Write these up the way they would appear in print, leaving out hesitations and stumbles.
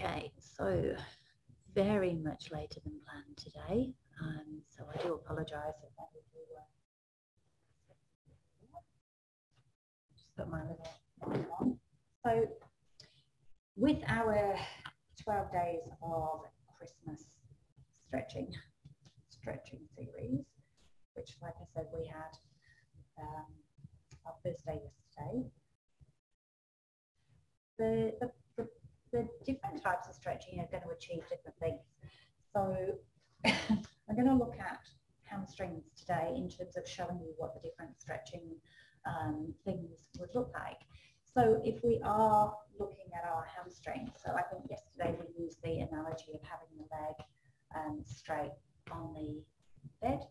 Okay, so very much later than planned today, so I do apologise if that is just put my little mic on. So with our 12 days of Christmas stretching series, which like I said we had our first day yesterday, the different types of stretching are going to achieve different things. So I'm going to look at hamstrings today in terms of showing you what the different stretching things would look like. So if we are looking at our hamstrings, so I think yesterday we used the analogy of having the leg straight on the bed.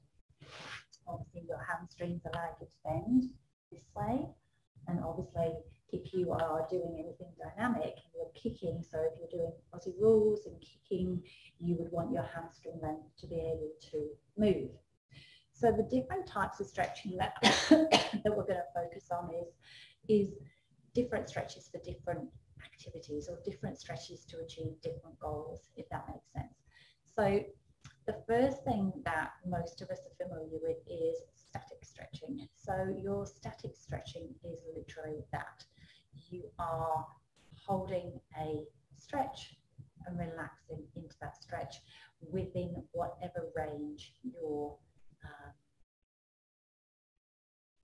Obviously your hamstrings allow you to bend this way, and obviously if you are doing anything dynamic and you're kicking, so if you're doing Aussie rules and kicking, you would want your hamstring length to be able to move. So the different types of stretching that that we're going to focus on is different stretches for different activities, or different stretches to achieve different goals, if that makes sense. So the first thing that most of us are familiar with is static stretching. So your static stretching is literally that. You are holding a stretch and relaxing into that stretch within whatever range your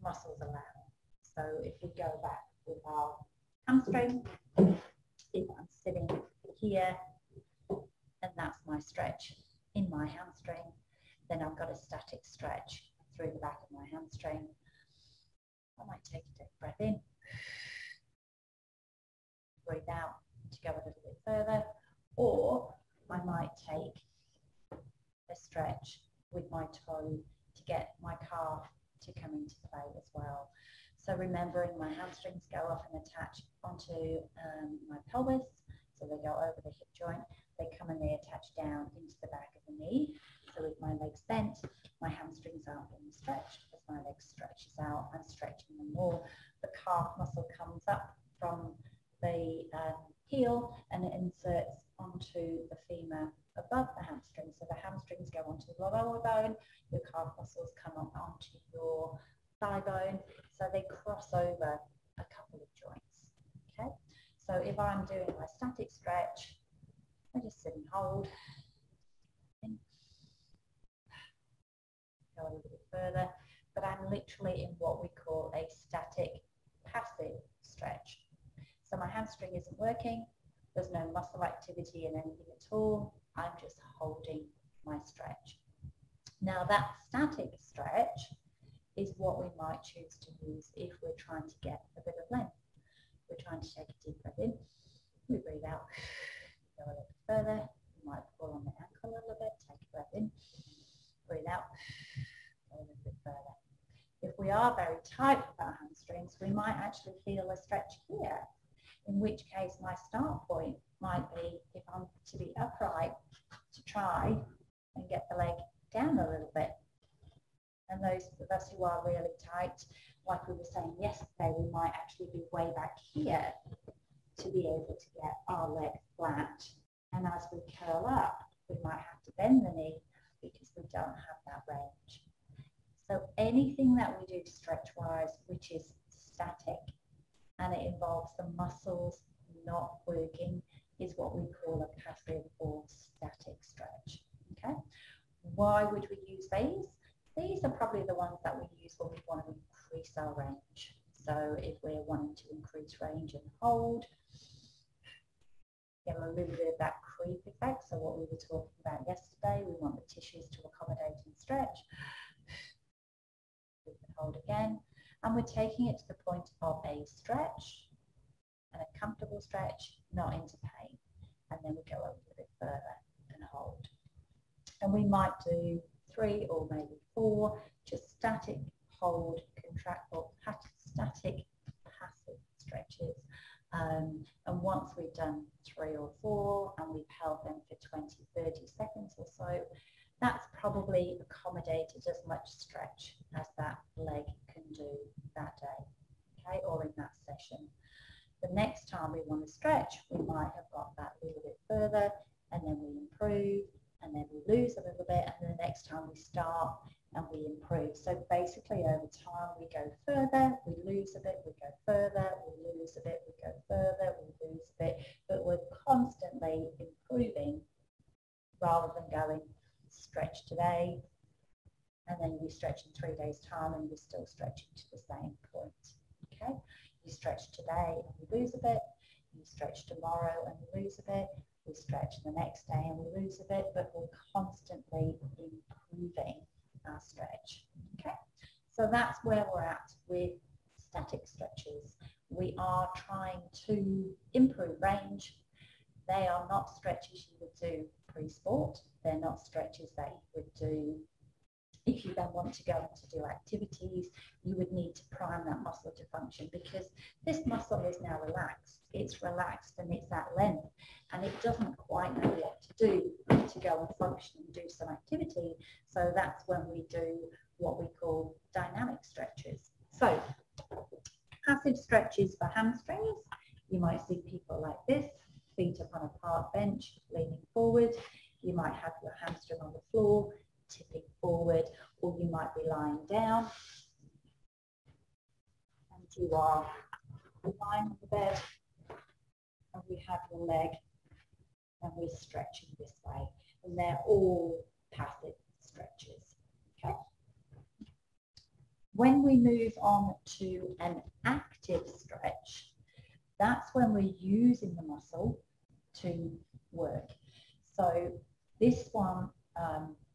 muscles allow. So if we go back with our hamstring, if I'm sitting here and that's my stretch in my hamstring, then I've got a static stretch through the back of my hamstring. I might take a deep breath in, breathe out to go a little bit further, or I might take a stretch with my toe to get my calf to come into play as well. So remembering my hamstrings go off and attach onto my pelvis, so they go over the hip joint, they come and they attach down into the back of the knee. So with my legs bent, my hamstrings aren't being stretched. As my leg stretches out, I'm stretching them more. The calf muscle comes up from the heel and it inserts onto the femur above the hamstring. So the hamstrings go onto the lower bone, your calf muscles come up onto your thigh bone, so they cross over a couple of joints. Okay, so if I'm doing my static stretch, I just sit and hold, and go a little bit further, but I'm literally in what we call a static passive stretch. So my hamstring isn't working, there's no muscle activity in anything at all, I'm just holding my stretch. Now that static stretch is what we might choose to use if we're trying to get a bit of length. We're trying to take a deep breath in, we breathe out, go a little further, we might pull on the ankle a little bit, take a breath in, breathe out, go a little bit further. If we are very tight with our hamstrings, we might actually feel a stretch here, in which case my start point might be, if I'm to be upright, to try and get the leg down a little bit. And those of us who are really tight, like we were saying yesterday, we might actually be way back here to be able to get our leg flat. And as we curl up, we might have to bend the knee because we don't have that range. So anything that we do stretch-wise, which is static, and it involves the muscles not working, is what we call a passive or static stretch. Okay? Why would we use these? These are probably the ones that we use when we want to increase our range. So if we're wanting to increase range and hold, get a little bit of that creep effect. So what we were talking about yesterday, we want the tissues to accommodate and stretch. We can hold again. And we're taking it to the point of a stretch and a comfortable stretch, not into pain. And then we go a little bit further and hold. And we might do 3 or maybe 4, just static, hold, contract, or static, passive stretches. And once we've done 3 or 4 and we've held them for 20, 30 seconds or so, that's probably accommodated as much stretch as that leg can do that day, okay, or in that session. The next time we want to stretch, we might have got that little bit further, and then we improve, and then we lose a little bit, and then the next time we start and we improve. So basically over time we go further, we lose a bit, we go further, we lose a bit, we go further, we lose a bit, but we're constantly improving rather than going stretch today and then you stretch in 3 days time and you're still stretching to the same point. Okay, you stretch today and you lose a bit, you stretch tomorrow and you lose a bit, we stretch the next day and we lose a bit, but we're constantly improving our stretch. Okay, so that's where we're at with static stretches. We are trying to improve range. They are not stretches you would do pre-sport. They're not stretches that you would do if you then want to go on to do activities. You would need to prime that muscle to function, because this muscle is now relaxed. It's relaxed and it's at length and it doesn't quite know what to do to go and function and do some activity. So that's when we do what we call dynamic stretches. So passive stretches for hamstrings, you might see people like this, feet up on a park bench, leaning forward. You might have your hamstring on the floor, tipping forward, or you might be lying down and you are lying on the bed and we have your leg and we're stretching this way, and they're all passive stretches. Okay. When we move on to an active stretch, that's when we're using the muscle to work. So this one,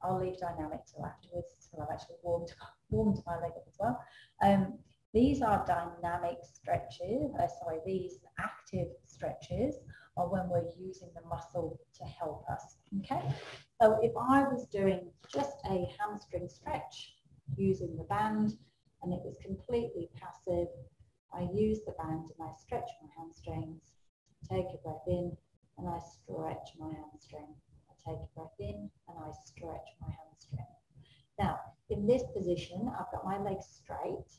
I'll leave dynamic till afterwards, till I've actually warmed my leg up as well. These are dynamic stretches, these active stretches are when we're using the muscle to help us, okay? So if I was doing just a hamstring stretch using the band and it was completely passive, I use the band and I stretch my hamstrings, take a breath in and I stretch my hamstring. I take a breath in and I stretch my hamstring. Now, in this position, I've got my legs straight,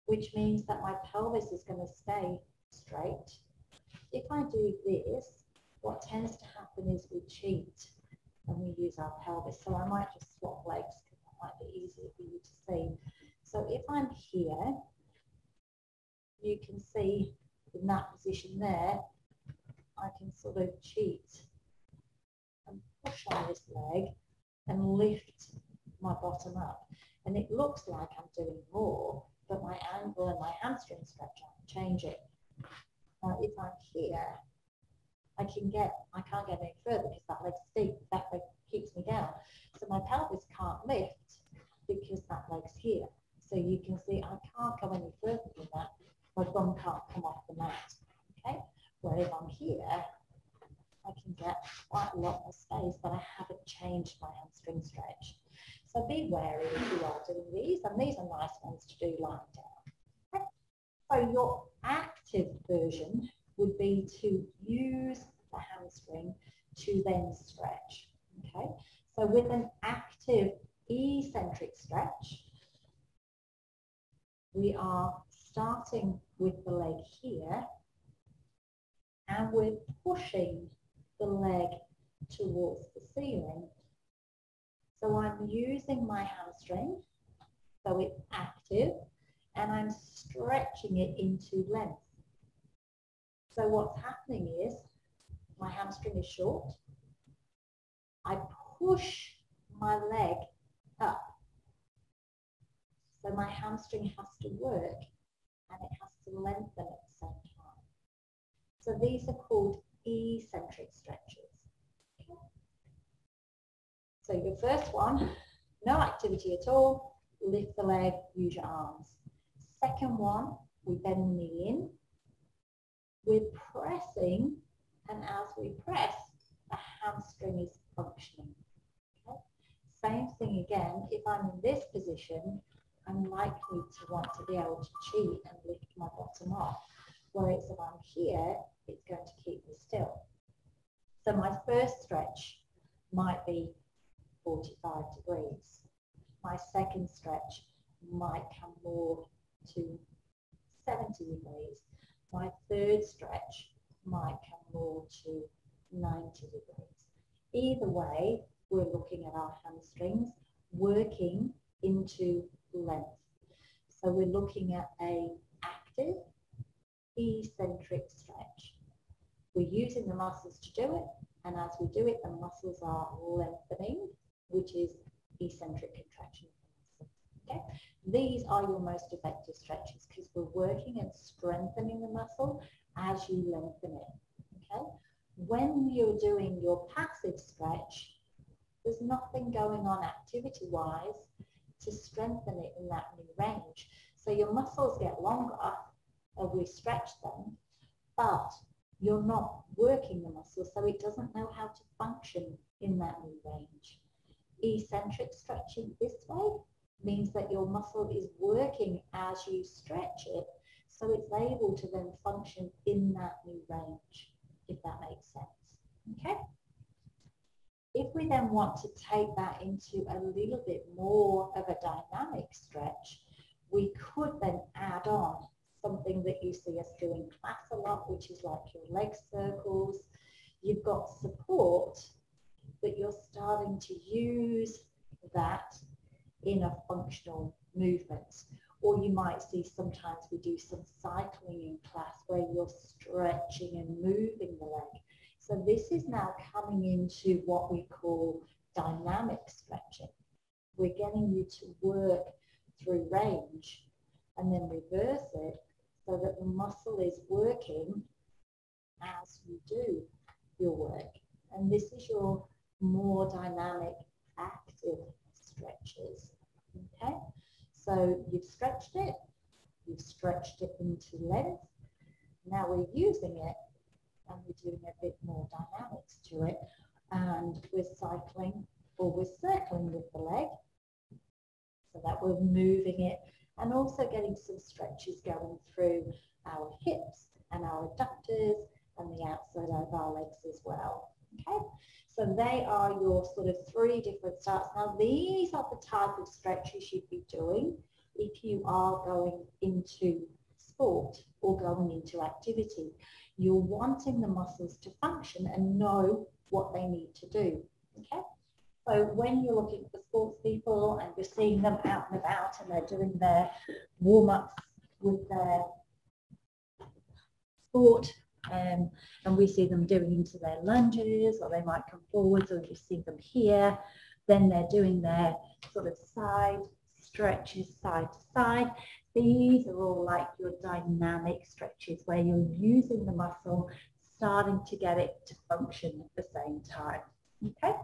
which means that my pelvis is going to stay straight. If I do this, what tends to happen is we cheat and we use our pelvis. So I might just swap legs because that might be easier for you to see. So if I'm here, you can see in that position there, I can sort of cheat and push on this leg and lift my bottom up. And it looks like I'm doing more, but my angle and my hamstring stretch aren't changing. Now, if I'm here, I can't get any further because that leg's steep, that leg keeps me down. So my pelvis can't lift because that leg's here. So you can see I can't go any further than that. My bum can't come off the mat. Okay? Where if I'm here, I can get quite a lot more space, but I haven't changed my hamstring stretch. So be wary if you are doing these, and these are nice ones to do lying down. Okay? So your active version would be to use the hamstring to then stretch. Okay? So with an active eccentric stretch, we are starting with the leg here and we're pushing the leg towards the ceiling. So I'm using my hamstring, so it's active, and I'm stretching it into length. So what's happening is my hamstring is short. I push my leg up. So my hamstring has to work and it has to lengthen at the same time. So these are called eccentric stretches. Okay. So your first one, no activity at all, lift the leg, use your arms. Second one, we bend the knee in. We're pressing, and as we press, the hamstring is functioning. Okay. Same thing again, if I'm in this position, I'm likely to want to be able to cheat and lift my bottom off. Whereas if I'm here, it's going to keep me still. So my first stretch might be 45 degrees. My second stretch might come more to 70 degrees. My third stretch might come more to 90 degrees. Either way, we're looking at our hamstrings working into length. So we're looking at a active eccentric stretch. We're using the muscles to do it, and as we do it, the muscles are lengthening, which is eccentric contraction. Okay? These are your most effective stretches because we're working and strengthening the muscle as you lengthen it. Okay? When you're doing your passive stretch, there's nothing going on activity-wise to strengthen it in that new range. So your muscles get longer as we stretch them, but you're not working the muscle, so it doesn't know how to function in that new range. Eccentric stretching this way means that your muscle is working as you stretch it, so it's able to then function in that new range, if that makes sense. Okay? If we then want to take that into a little bit more of a dynamic stretch, we could then add on something that you see us do in class a lot, which is like your leg circles. You've got support, but you're starting to use that in a functional movement. Or you might see sometimes we do some cycling in class where you're stretching and moving the leg. So this is now coming into what we call dynamic stretching. We're getting you to work through range and then reverse it so that the muscle is working as you do your work. And this is your more dynamic, active stretches. Okay? So you've stretched it into length. Now we're using it and we're doing a bit more dynamics to it, and we're cycling or we're circling with the leg so that we're moving it and also getting some stretches going through our hips and our adductors and the outside of our legs as well. Okay, so they are your sort of 3 different starts. Now these are the type of stretches you'd be doing if you are going into sport or going into activity. You're wanting the muscles to function and know what they need to do. Okay, so when you're looking for sports people and you're seeing them out and about and they're doing their warm-ups with their sport, and we see them doing into their lunges, or they might come forwards, or you see them here, then they're doing their sort of side stretches side to side. These are all like your dynamic stretches where you're using the muscle, starting to get it to function at the same time. Okay?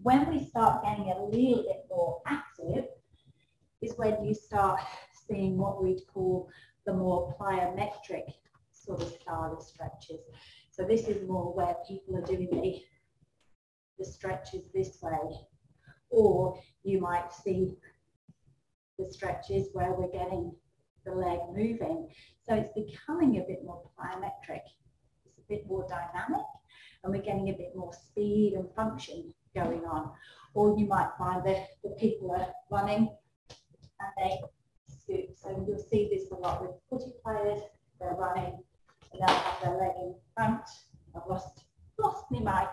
When we start getting a little bit more active is when you start seeing what we'd call the more plyometric sort of style of stretches. So this is more where people are doing the stretches this way, or you might see the stretches where we're getting the leg moving. So it's becoming a bit more plyometric. It's a bit more dynamic, and we're getting a bit more speed and function going on. Or you might find that the people are running and they scoot. So you'll see this a lot with footy players. They're running and they'll have their leg in front. I've lost my mic.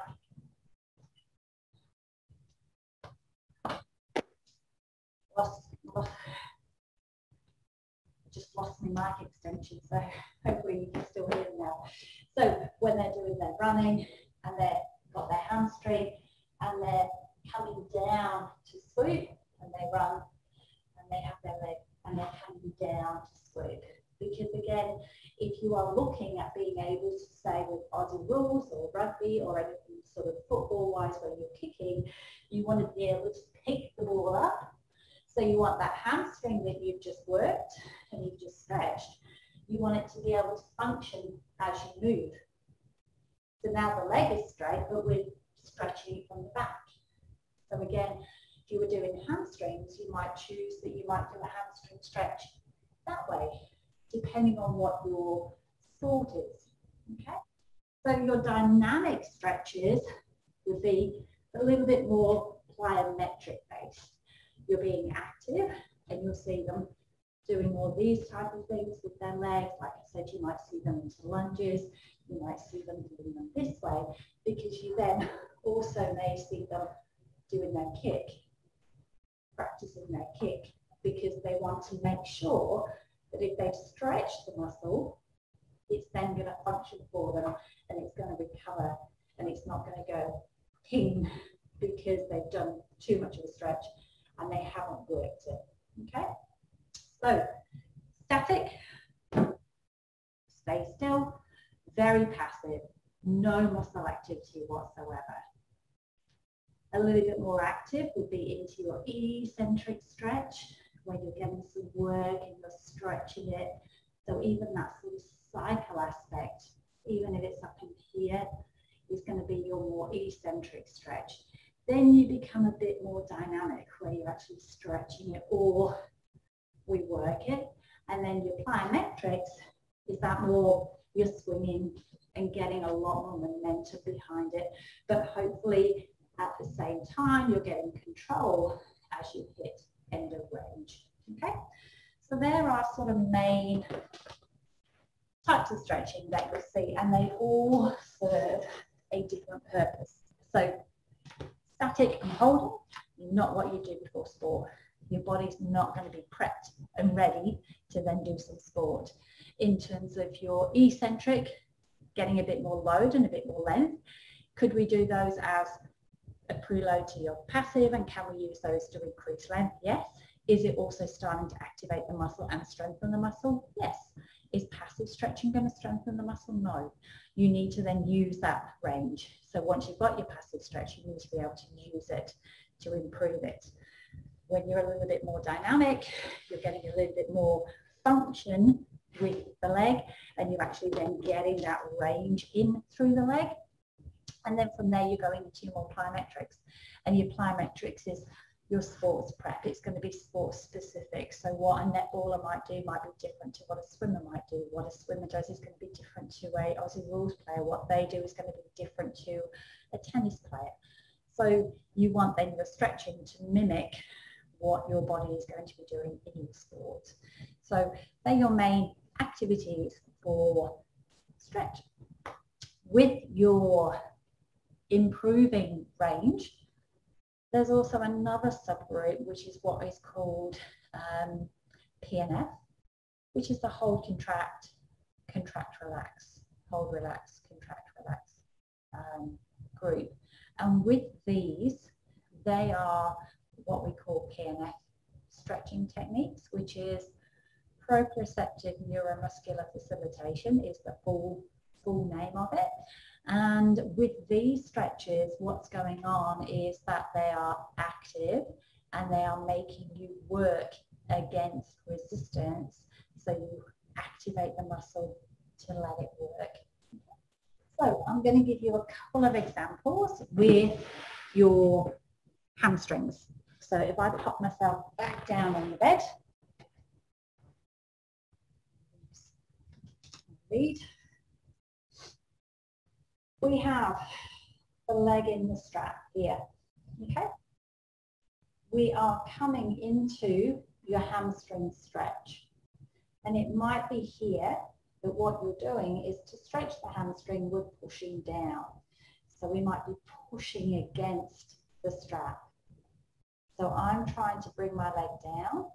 Just lost my mic extension, so hopefully you can still hear them now. So when they're doing their running and they've got their hamstring and they're coming down to swoop, and they run and they have their leg and they're coming down to swoop. Because again, if you are looking at being able to say with Aussie rules or rugby or anything sort of football-wise where you're kicking, you want to be able to pick the ball up. So you want that hamstring that you've just worked and you've just stretched, you want it to be able to function as you move. So now the leg is straight, but we're stretching it from the back. So again, if you were doing hamstrings, you might choose that you might do a hamstring stretch that way, depending on what your sport is. Okay? So your dynamic stretches would be a little bit more plyometric based. You're being active and you'll see them doing all these type of things with their legs. Like I said, you might see them into lunges, you might see them doing them this way, because you then also may see them doing their kick, practicing their kick, because they want to make sure that if they've stretched the muscle, it's then going to function for them and it's going to recover and it's not going to go ping because they've done too much of a stretch and they haven't worked it. Okay, so static, stay still, very passive, no muscle activity whatsoever. A little bit more active would be into your eccentric stretch, where you're getting some work and you're stretching it. So even that sort of cycle aspect, even if it's up in here, is going to be your more eccentric stretch. Then you become a bit more dynamic, where you're actually stretching it or we work it. And then your plyometrics is that more you're swinging and getting a lot more momentum behind it, but hopefully at the same time you're getting control as you hit end of range. Okay, so there are sort of main types of stretching that you'll see, and they all serve a different purpose. So static and holding, not what you do before sport. Your body's not going to be prepped and ready to then do some sport. In terms of your eccentric, getting a bit more load and a bit more length, could we do those as a preload to your passive, and can we use those to increase length? Yes. Is it also starting to activate the muscle and strengthen the muscle? Yes. Is passive stretching going to strengthen the muscle? No. You need to then use that range. So once you've got your passive stretch, you need to be able to use it to improve it. When you're a little bit more dynamic, you're getting a little bit more function with the leg, and you're actually then getting that range in through the leg. And then from there, you're going into your more plyometrics. And your plyometrics is your sports prep. It's going to be sports specific. So what a netballer might do might be different to what a swimmer might do. What a swimmer does is going to be different to a Aussie rules player. What they do is going to be different to a tennis player. So you want then your stretching to mimic what your body is going to be doing in your sport. So they're your main activities for stretch. With your improving range, there's also another subgroup, which is what is called Pnf, which is the hold, contract, contract, relax, hold, relax, contract, relax group. And with these, they are what we call Pnf stretching techniques, which is proprioceptive neuromuscular facilitation is the full name of it. And with these stretches, what's going on is that they are active and they are making you work against resistance. So you activate the muscle to let it work. So I'm going to give you a couple of examples with your hamstrings. So if I pop myself back down on the bed, we have the leg in the strap here, okay? We are coming into your hamstring stretch. And it might be here that what you're doing is to stretch the hamstring, we're pushing down. So we might be pushing against the strap. So I'm trying to bring my leg down.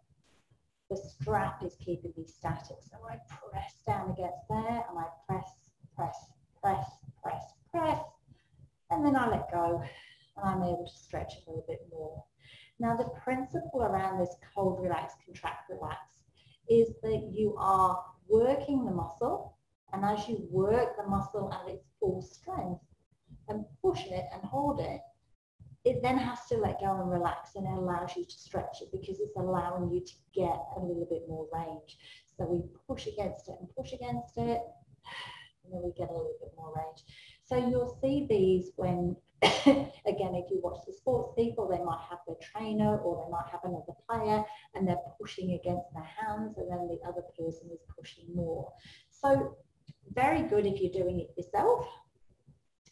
The strap is keeping me static. So I press down against there and I press, press, press, press, press, and then I let go and I'm able to stretch a little bit more. Now the principle around this hold, relax, contract, relax is that you are working the muscle, and as you work the muscle at its full strength and push it and hold it, it then has to let go and relax, and it allows you to stretch it because it's allowing you to get a little bit more range. So we push against it and push against it, and then we get a little bit more range. So you'll see these when, again, if you watch the sports people, they might have their trainer or they might have another player and they're pushing against their hands, and then the other person is pushing more. So very good if you're doing it yourself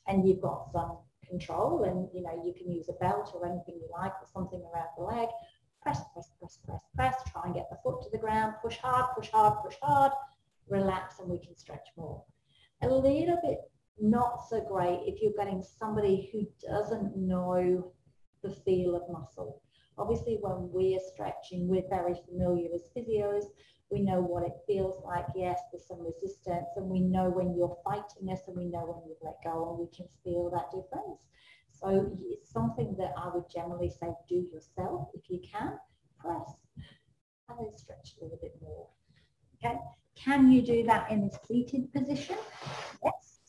and you've got some control, and you know, you can use a belt or anything you like or something around the leg. Press, press, press, press, press, try and get the foot to the ground, push hard, push hard, push hard, relax, and we can stretch more. A little bit Not so great if you're getting somebody who doesn't know the feel of muscle. Obviously, when we're stretching, we're very familiar as physios. We know what it feels like. Yes, there's some resistance, and we know when you're fighting us, and we know when you've let go, and we can feel that difference. So it's something that I would generally say do yourself if you can. Press and then stretch a little bit more. Okay, can you do that in a seated position? Yes.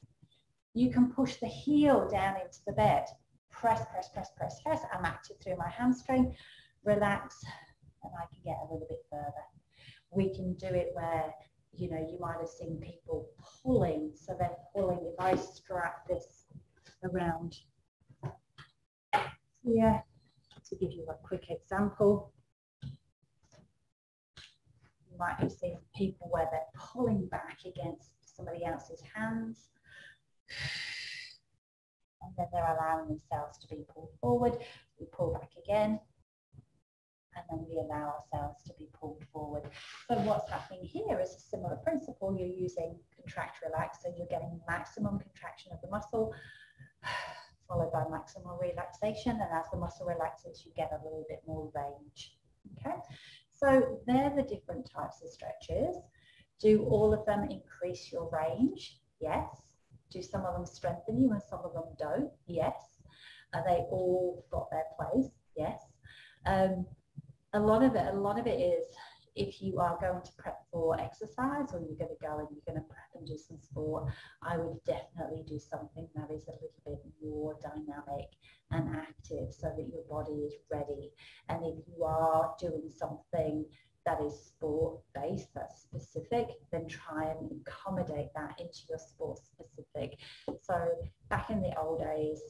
You can push the heel down into the bed. Press, press, press, press, press. I'm active through my hamstring. Relax, and I can get a little bit further. We can do it where, you know, you might have seen people pulling. So they're pulling. If I strap this around here, to give you a quick example, you might have seen people where they're pulling back against somebody else's hands. And then they're allowing themselves to be pulled forward. We pull back again, and then we allow ourselves to be pulled forward. So what's happening here is a similar principle. You're using contract, relax, so you're getting maximum contraction of the muscle, followed by maximum relaxation, and as the muscle relaxes, you get a little bit more range. Okay, so they're the different types of stretches. Do all of them increase your range? Yes. Do some of them strengthen you and some of them don't? Yes. Are they all got their place? Yes. A lot of it is if you are going to prep for exercise or you're going to go and you're going to prep and do some sport, I would definitely do something that is a little bit more dynamic and active so that your body is ready. And if you are doing something that is sport-based, that's specific, then try and accommodate that into your sport-specific. So back in the old days,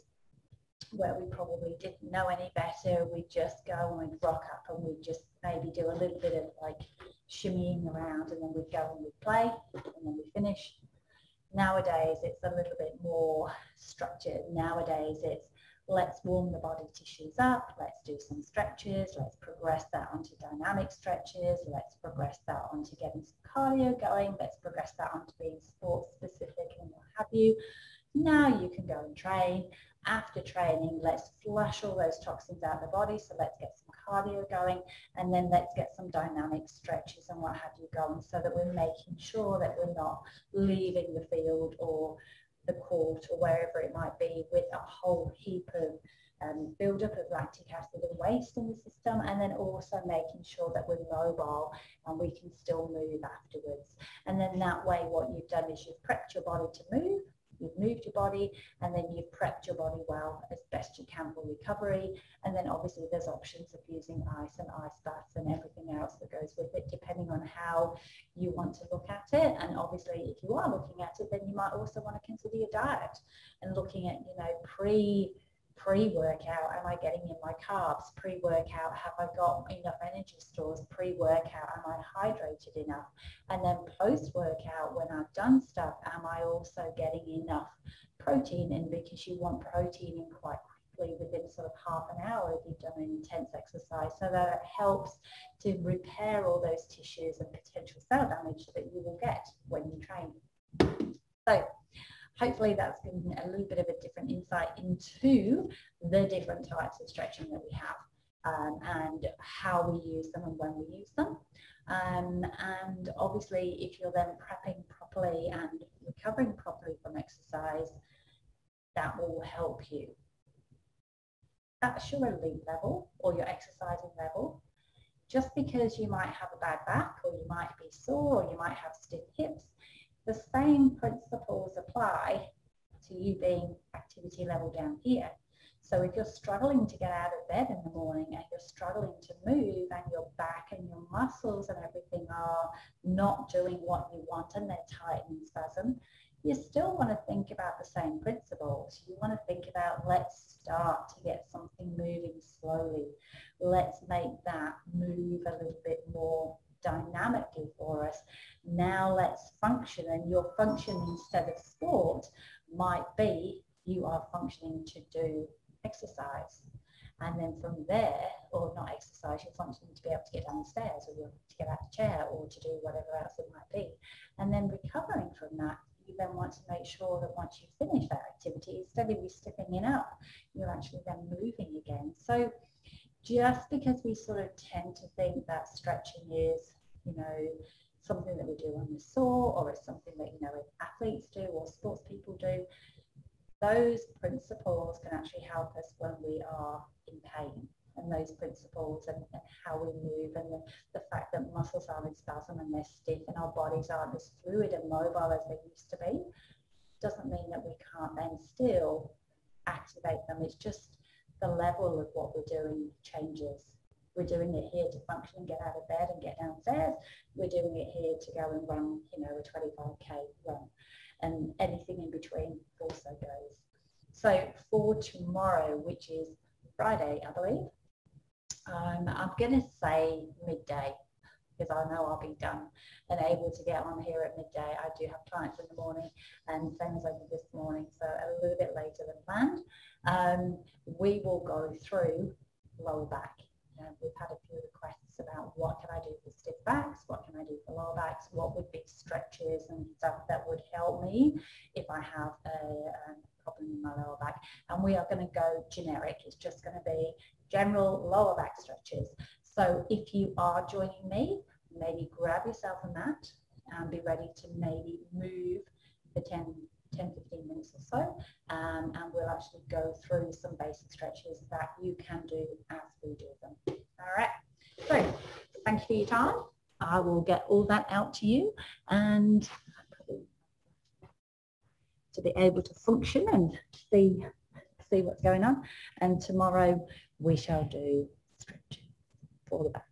where we probably didn't know any better, we'd just go and we'd rock up and we'd just maybe do a little bit of like shimmying around, and then we'd go and we'd play, and then we finish. Nowadays, it's a little bit more structured. Nowadays, it's let's warm the body tissues up, let's do some stretches, let's progress that onto dynamic stretches, let's progress that onto getting some cardio going, let's progress that onto being sport specific and what have you. Now you can go and train. After training, let's flush all those toxins out of the body, so let's get some cardio going, and then let's get some dynamic stretches and what have you going, so that we're making sure that we're not leaving the field or the court or wherever it might be with a whole heap of buildup of lactic acid and waste in the system, and then also making sure that we're mobile and we can still move afterwards. And then that way what you've done is you've prepped your body to move, you've moved your body, and then you've prepped your body well as best you can for recovery. And then obviously there's options of using ice and ice baths and everything else that goes with it, depending on how you want to look at it. And obviously if you are looking at it, then you might also want to consider your diet and looking at, you know, pre-workout, am I getting in my carbs? Pre-workout, have I got enough energy stores? Pre-workout, am I hydrated enough? And then post-workout, when I've done stuff, am I also getting enough protein in? Because you want protein in quite quickly within sort of half an hour if you've done an intense exercise, so that it helps to repair all those tissues and potential cell damage that you will get when you train. So hopefully that's given a little bit of a different insight into the different types of stretching that we have, and how we use them and when we use them. And obviously if you're then prepping properly and recovering properly from exercise, that will help you. That's your elite level or your exercising level. Just because you might have a bad back, or you might be sore, or you might have stiff hips, the same principles apply to you being activity level down here. So if you're struggling to get out of bed in the morning and you're struggling to move, and your back and your muscles and everything are not doing what you want and they're tight and spasm, you still want to think about the same principles. You want to think about, let's start to get something moving slowly. Let's make that move a little bit more dynamically for us. Now let's function, and your function instead of sport might be you are functioning to do exercise. And then from there, or not exercise, you're functioning to be able to get down the stairs, or to get out of the chair, or to do whatever else it might be. And then recovering from that, you then want to make sure that once you finish that activity, instead of you stiffening up, you're actually then moving again. So just because we sort of tend to think that stretching is, you know, something that we do on the saw, or it's something that, you know, athletes do or sports people do, those principles can actually help us when we are in pain. And those principles and how we move, and the fact that muscles are in spasm and they're stiff and our bodies aren't as fluid and mobile as they used to be, doesn't mean that we can't then still activate them. It's just the level of what we're doing changes. We're doing it here to function and get out of bed and get downstairs. We're doing it here to go and run, you know, a 25k run, and anything in between also goes. So for tomorrow, which is Friday, I believe, I'm going to say midday, because I know I'll be done and able to get on here at midday. I do have clients in the morning, and same as I did this morning, so a little bit later than planned. We will go through lower back. We've had a few requests about what can I do for stiff backs, what can I do for lower backs, what would be stretches and stuff that would help me if I have a problem in my lower back. And we are going to go generic. It's just going to be general lower back stretches. So if you are joining me, maybe grab yourself a mat and be ready to maybe move for 10-15 minutes or so, and we'll actually go through some basic stretches that you can do as we do them. All right, so thank you for your time. I will get all that out to you, and to be able to function and see what's going on. And tomorrow we shall do stretching for the back.